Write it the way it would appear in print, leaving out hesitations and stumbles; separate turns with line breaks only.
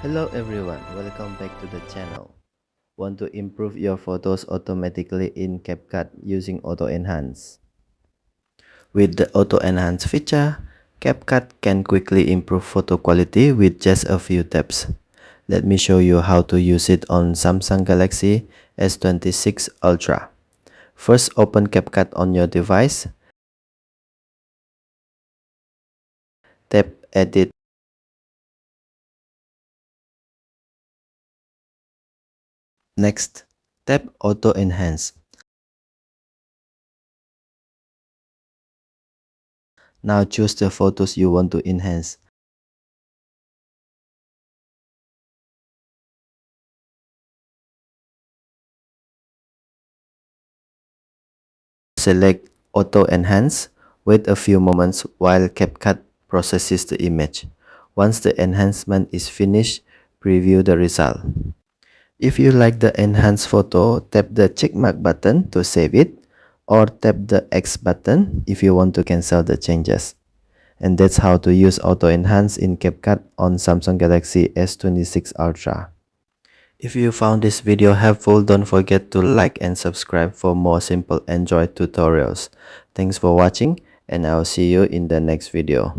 Hello everyone, welcome back to the channel. Want to improve your photos automatically in CapCut using Auto Enhance? With the Auto Enhance feature, CapCut can quickly improve photo quality with just a few taps. Let me show you how to use it on Samsung Galaxy S26 Ultra. First, open CapCut on your device. Tap Edit. Next, tap Auto Enhance. Now choose the photos you want to enhance. Select Auto Enhance. Wait a few moments while CapCut processes the image. Once the enhancement is finished, preview the result. If you like the enhanced photo, tap the checkmark button to save it, or tap the X button if you want to cancel the changes. And that's how to use Auto Enhance in CapCut on Samsung Galaxy S26 Ultra. If you found this video helpful, don't forget to like and subscribe for more simple Android tutorials. Thanks for watching, and I'll see you in the next video.